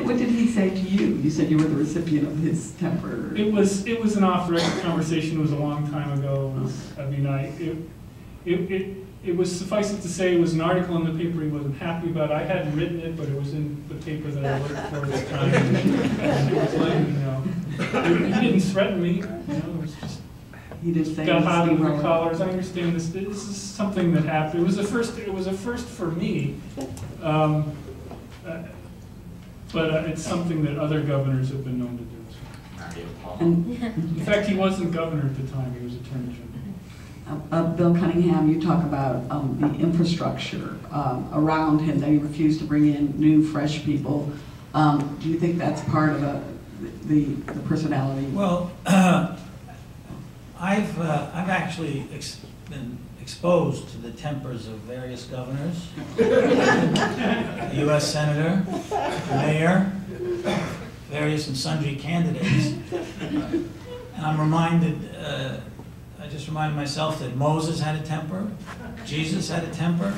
what did he say to you? You said you were the recipient of his temper. It was an off-the-record conversation. It was a long time ago. It was, suffice it to say, it was an article in the paper he wasn't happy about. I hadn't written it, but it was in the paper that I worked for at the time. And it was letting me know. He didn't threaten me. It was just, he didn't say got hot under the collars. I understand this. This is something that happened. It was a first for me. But it's something that other governors have been known to do. In fact, he wasn't governor at the time. He was attorney general. Bill Cunningham, you talk about the infrastructure around him, that he refused to bring in new, fresh people. Do you think that's part of the personality? Well, I've actually been exposed to the tempers of various governors, a U.S. senator, mayor, various and sundry candidates, and I'm reminded. I just reminded myself that Moses had a temper, Jesus had a temper.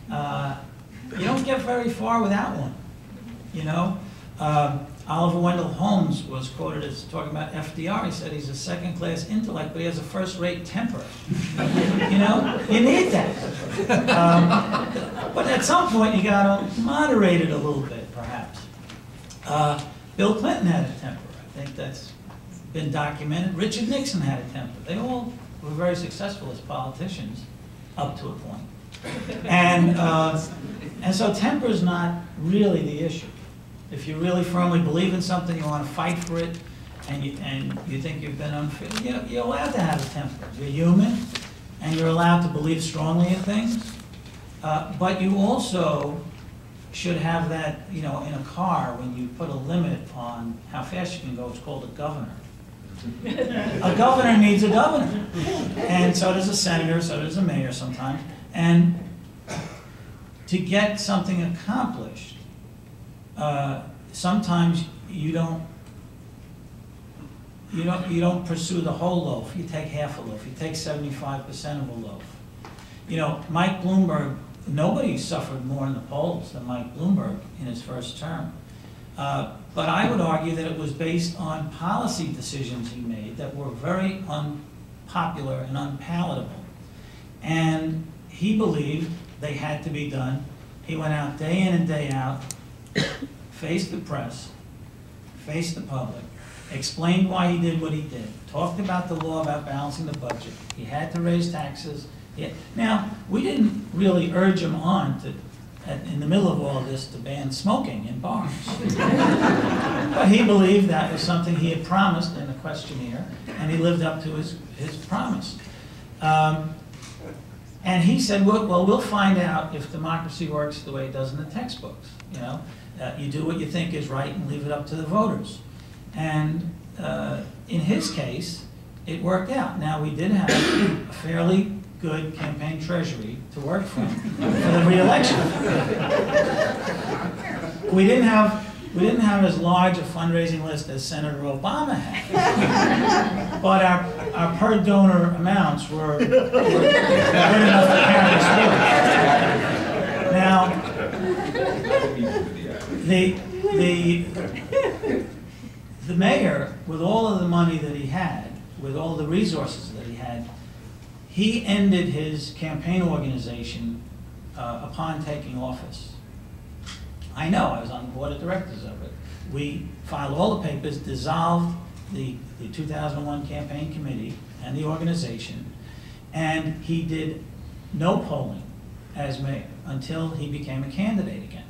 You don't get very far without one, you know. Oliver Wendell Holmes was quoted as talking about FDR. He said he's a second-class intellect, but he has a first-rate temper. You know, you need that. But at some point, you got to moderate it a little bit, perhaps. Bill Clinton had a temper. I think that's been documented. Richard Nixon had a temper. They all were very successful as politicians up to a point. And so temper is not really the issue. If you really firmly believe in something, you want to fight for it, and you think you've been unfair, you're allowed to have a temper. You're human, and you're allowed to believe strongly in things. But you also should have that, you know, in a car, when you put a limit on how fast you can go, it's called a governor. A governor needs a governor. And so does a senator, so does a mayor sometimes. And to get something accomplished, sometimes you don't pursue the whole loaf. You take half a loaf. You take 75% of a loaf. You know, Mike Bloomberg, nobody suffered more in the polls than Mike Bloomberg in his first term. But I would argue that it was based on policy decisions he made that were very unpopular and unpalatable. And he believed they had to be done. He went out day in and day out, faced the press, faced the public, explained why he did what he did, talked about the law about balancing the budget. He had to raise taxes. Now, we didn't really urge him on to, in the middle of all this, to ban smoking in bars. But he believed that was something he had promised in the questionnaire, and he lived up to his promise. And he said, well, we'll find out if democracy works the way it does in the textbooks. You know, you do what you think is right and leave it up to the voters. And in his case, it worked out. Now, we did have a fairly good campaign treasury to work from for the re-election. We didn't have as large a fundraising list as Senator Obama had, but our per donor amounts were good enough to carry us through. Now, the mayor, with all of the money that he had, with all the resources that he had, he ended his campaign organization upon taking office. I know, I was on the board of directors of it. We filed all the papers, dissolved the 2001 campaign committee and the organization, and he did no polling as mayor until he became a candidate again.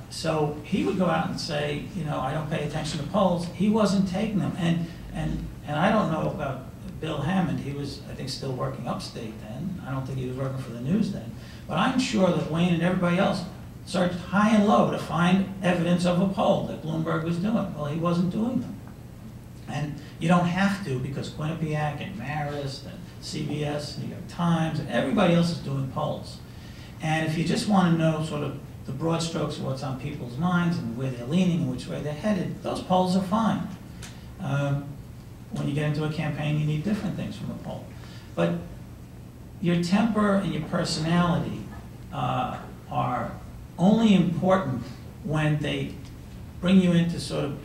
So he would go out and say, you know, I don't pay attention to polls. He wasn't taking them. And I don't know about Bill Hammond. He was, I think, still working upstate then. I don't think he was working for the news then. But I'm sure that Wayne and everybody else searched high and low to find evidence of a poll that Bloomberg was doing. Well, he wasn't doing them. And you don't have to, because Quinnipiac and Marist and CBS, New York Times, and everybody else is doing polls. And if you just want to know sort of the broad strokes of what's on people's minds and where they're leaning and which way they're headed, those polls are fine. When you get into a campaign, you need different things from a poll. But your temper and your personality are only important when they bring you into sort of,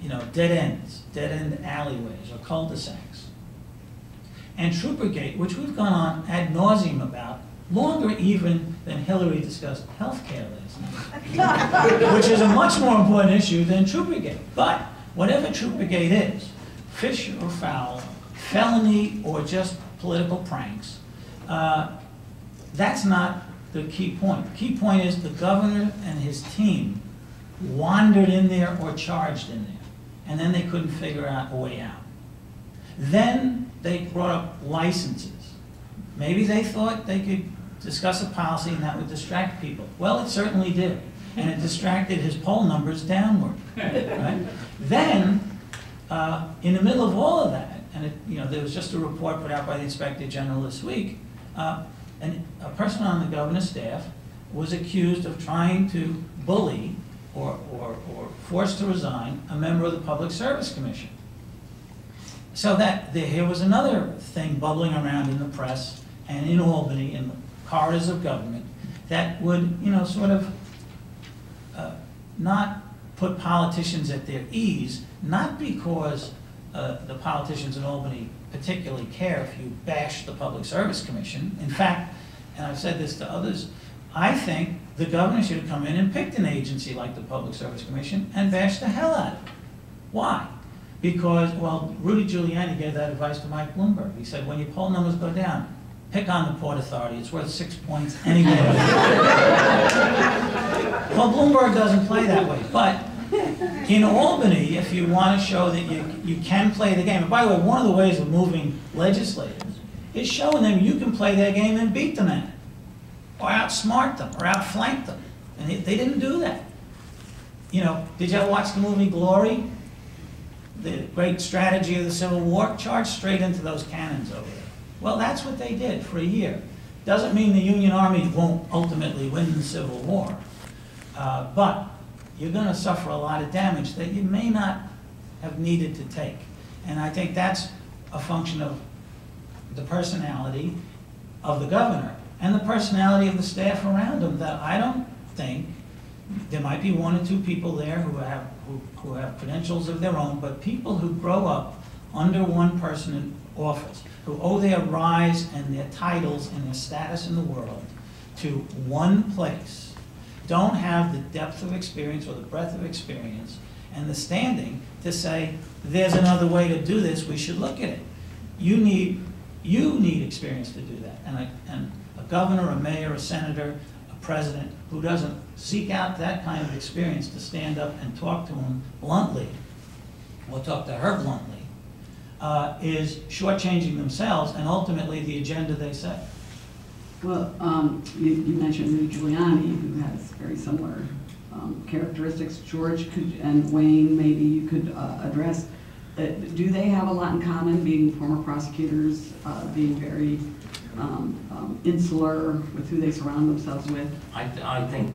you know, dead-end alleyways or cul-de-sacs. And Troopergate, which we've gone on ad nauseum about, longer even than Hillary discussed healthcare last night, which is a much more important issue than Troopergate. But whatever Troopergate is, fish or fowl, felony or just political pranks, that's not the key point. The key point is the governor and his team wandered in there or charged in there, and then they couldn't figure out a way out. Then they brought up licenses. Maybe they thought they could discuss a policy and that would distract people. Well, it certainly did, and it distracted his poll numbers downward. Right? Then, in the middle of all of that, and there was just a report put out by the Inspector General this week, and a person on the governor's staff was accused of trying to bully or force to resign a member of the Public Service Commission. So that here was another thing bubbling around in the press and in Albany, in the corridors of government, that would, sort of not put politicians at their ease, not because the politicians in Albany particularly care if you bash the Public Service Commission. In fact, and I've said this to others, I think the governor should have come in and picked an agency like the Public Service Commission and bashed the hell out of it. Why? Because, well, Rudy Giuliani gave that advice to Mike Bloomberg. He said, when your poll numbers go down, pick on the Port Authority. It's worth 6 points anyway. Well, Bloomberg doesn't play that way. But in Albany, if you want to show that you can play the game, and by the way, one of the ways of moving legislators is showing them you can play their game and beat them at it, or outsmart them, or outflank them. And they didn't do that. Did you ever watch the movie Glory? The great strategy of the Civil War, charged straight into those cannons over there. Well, that's what they did for a year. Doesn't mean the Union Army won't ultimately win the Civil War, but you're going to suffer a lot of damage that you may not have needed to take. And I think that's a function of the personality of the governor and the personality of the staff around him, that I don't think, there might be one or two people there who have credentials of their own, but people who grow up under one person in office, who owe their rise and their titles and their status in the world to one place, don't have the depth of experience or the breadth of experience and the standing to say, there's another way to do this, we should look at it. You need experience to do that. And a governor, a mayor, a senator, a president who doesn't seek out that kind of experience to stand up and talk to him bluntly, or talk to her bluntly, is shortchanging themselves and ultimately the agenda they set. Well, you mentioned Rudy Giuliani, who has very similar characteristics. George and Wayne, maybe you could address. Do they have a lot in common, being former prosecutors, being very insular with who they surround themselves with? I think